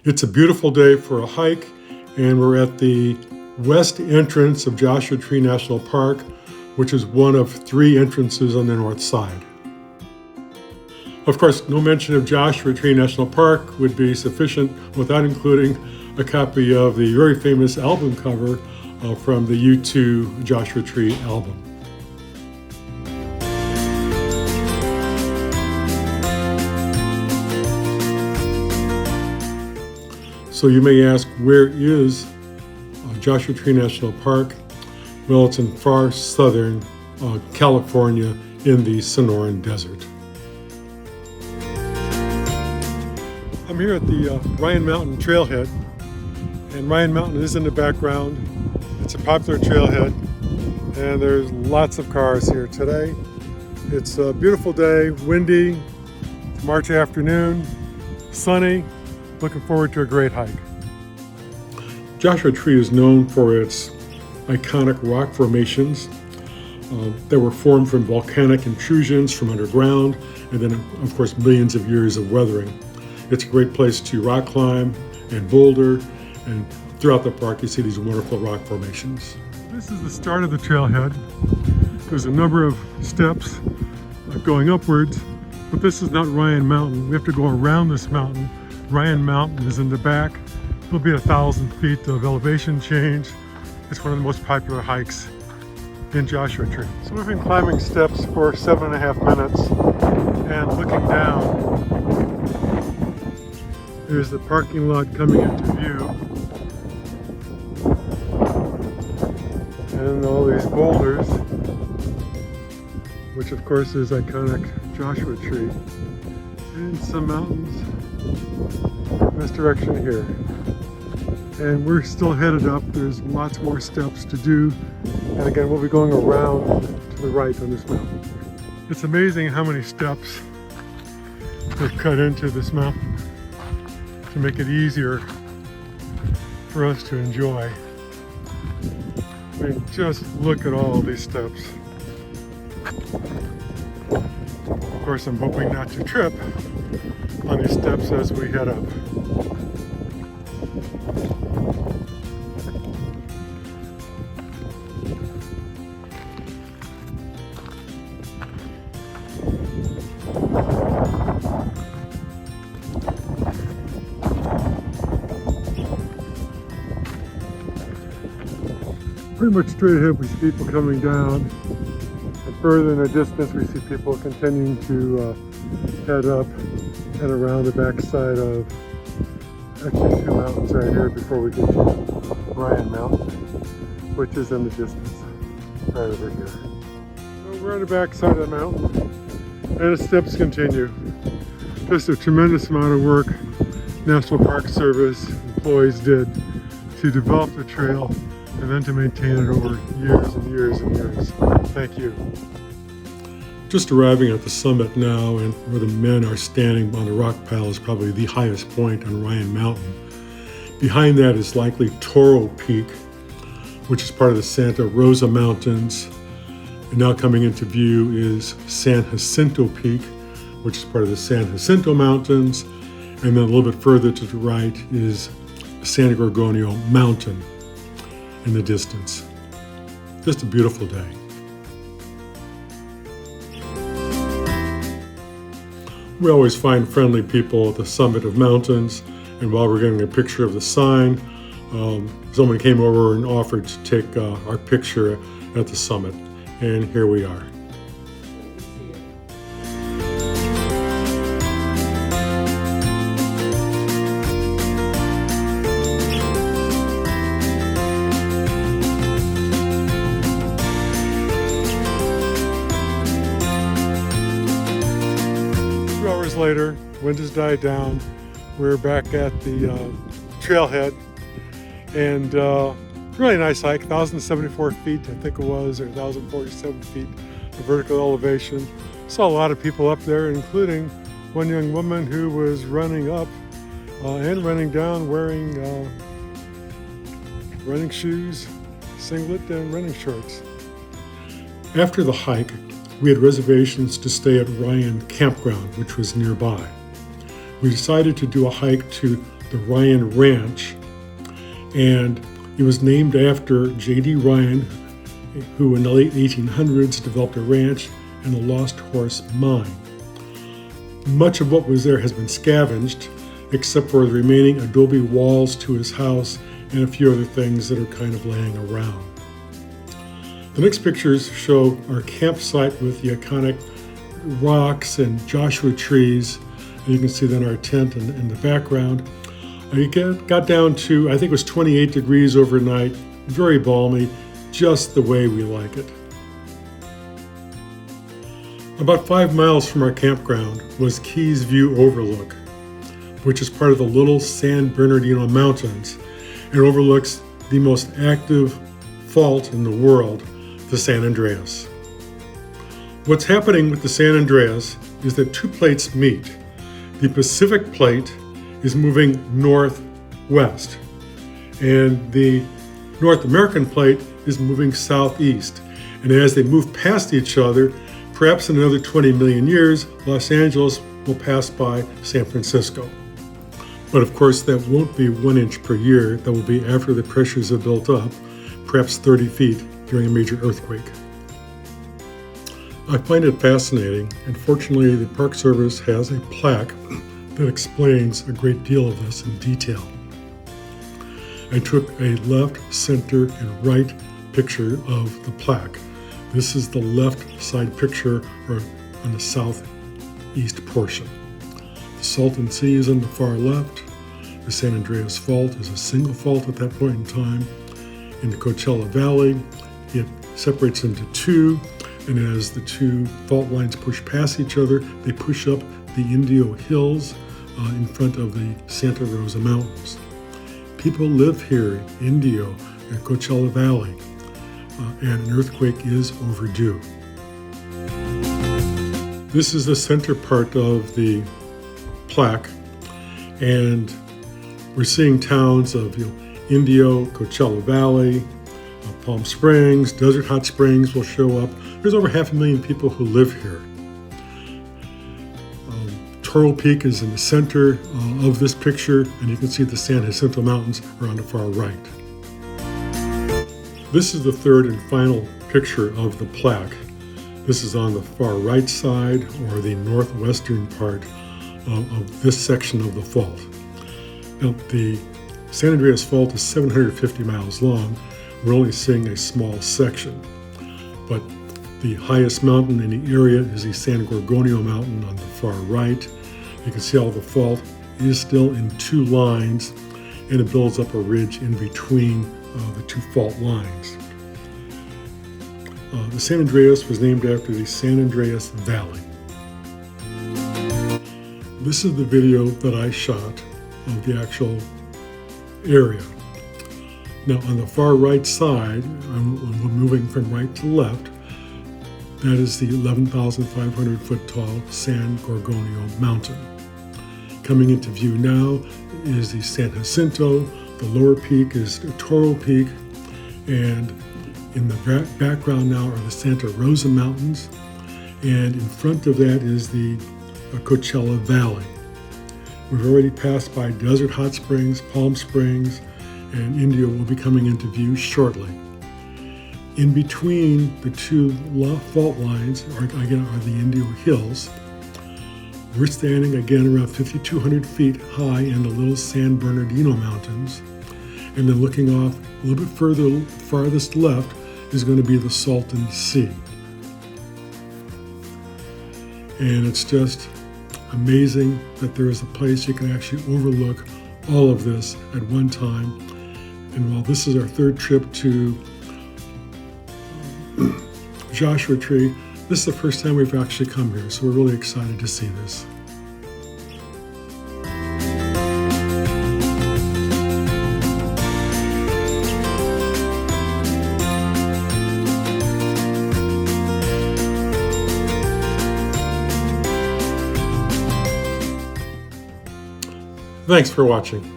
It's a beautiful day for a hike, and we're at the west entrance of Joshua Tree National Park, which is one of 3 entrances on the north side. Of course, no mention of Joshua Tree National Park would be sufficient without including a copy of the very famous album cover from the U2 Joshua Tree album. So you may ask, where is Joshua Tree National Park? Well, it's in far southern California in the Sonoran Desert. I'm here at the Ryan Mountain Trailhead, and Ryan Mountain is in the background. It's a popular trailhead, and there's lots of cars here today. It's a beautiful day, windy, March afternoon, sunny. Looking forward to a great hike. Joshua Tree is known for its iconic rock formations that were formed from volcanic intrusions from underground, and then of course millions of years of weathering. It's a great place to rock climb and boulder, and throughout the park you see these wonderful rock formations. This is the start of the trailhead. There's a number of steps going upwards, but this is not Ryan Mountain. We have to go around this mountain. Ryan Mountain is in the back. It'll be 1,000 feet of elevation change. It's one of the most popular hikes in Joshua Tree. So we've been climbing steps for 7.5 minutes, and looking down, there's the parking lot coming into view. And all these boulders, which of course is iconic Joshua Tree. And some mountains in this direction here. And we're still headed up. There's lots more steps to do. And again, we'll be going around to the right on this mountain. It's amazing how many steps they've cut into this mountain to make it easier for us to enjoy. I mean, just look at all these steps. Of course, I'm hoping not to trip on these steps as we head up. Pretty much straight ahead we see people coming down, and further in the distance we see people continuing to head up and around the backside of actually 2 mountains right here before we get to Ryan Mountain, which is in the distance right over here. So we're on the backside of the mountain, and the steps continue. Just a tremendous amount of work National Park Service employees did to develop the trail and then to maintain it over years and years and years. Thank you. Just arriving at the summit now, and where the men are standing on the rock pile is probably the highest point on Ryan Mountain. Behind that is likely Toro Peak, which is part of the Santa Rosa Mountains. And now coming into view is San Jacinto Peak, which is part of the San Jacinto Mountains. And then a little bit further to the right is San Gorgonio Mountain in the distance. Just a beautiful day. We always find friendly people at the summit of mountains, and while we're getting a picture of the sign, someone came over and offered to take our picture at the summit, and here we are. 2 hours later, wind has died down. We're back at the trailhead, and really nice hike, 1,074 feet, I think it was, or 1,047 feet of vertical elevation. Saw a lot of people up there, including one young woman who was running up and running down wearing running shoes, singlet, and running shorts. After the hike, we had reservations to stay at Ryan Campground, which was nearby. We decided to do a hike to the Ryan Ranch, and it was named after J.D. Ryan, who in the late 1800s developed a ranch and a lost horse mine. Much of what was there has been scavenged, except for the remaining adobe walls to his house and a few other things that are kind of laying around. The next pictures show our campsite with the iconic rocks and Joshua trees. And you can see then our tent in the background. It got down to, I think it was 28 degrees overnight, very balmy, just the way we like it. About 5 miles from our campground was Keys View Overlook, which is part of the Little San Bernardino Mountains and overlooks the most active fault in the world, the San Andreas. What's happening with the San Andreas is that two plates meet. The Pacific plate is moving northwest, and the North American plate is moving southeast. And as they move past each other, perhaps in another 20 million years, Los Angeles will pass by San Francisco. But of course, that won't be 1 inch per year. That will be after the pressures have built up, perhaps 30 feet during a major earthquake. I find it fascinating, and fortunately, the Park Service has a plaque that explains a great deal of this in detail. I took a left, center, and right picture of the plaque. This is the left side picture, or on the southeast portion. The Salton Sea is on the far left. The San Andreas Fault is a single fault at that point in time. In the Coachella Valley, it separates into two, and as the two fault lines push past each other, they push up the Indio Hills in front of the Santa Rosa Mountains. People live here in Indio and Coachella Valley, and an earthquake is overdue. This is the center part of the plaque, and we're seeing towns of Indio, Coachella Valley, Palm Springs, Desert Hot Springs will show up. There's over 500,000 people who live here. Toro Peak is in the center of this picture, and you can see the San Jacinto Mountains are on the far right. This is the third and final picture of the plaque. This is on the far right side, or the northwestern part of this section of the fault. Now, the San Andreas Fault is 750 miles long. We're only seeing a small section, but the highest mountain in the area is the San Gorgonio Mountain on the far right. You can see how the fault is still in two lines, and it builds up a ridge in between the two fault lines. The San Andreas was named after the San Andreas Valley. This is the video that I shot of the actual area. Now on the far right side, I'm moving from right to left, that is the 11,500 foot tall San Gorgonio Mountain. Coming into view now is the San Jacinto, the lower peak is Toro Peak, and in the background now are the Santa Rosa Mountains, and in front of that is the Coachella Valley. We've already passed by Desert Hot Springs, Palm Springs, and Indio will be coming into view shortly. In between the two fault lines are the Indio Hills. We're standing again around 5,200 feet high in the Little San Bernardino Mountains. And then looking off a little bit further, farthest left, is going to be the Salton Sea. And it's just amazing that there is a place you can actually overlook all of this at one time. And while this is our third trip to Joshua Tree, this is the first time we've actually come here, so we're really excited to see this. Thanks for watching.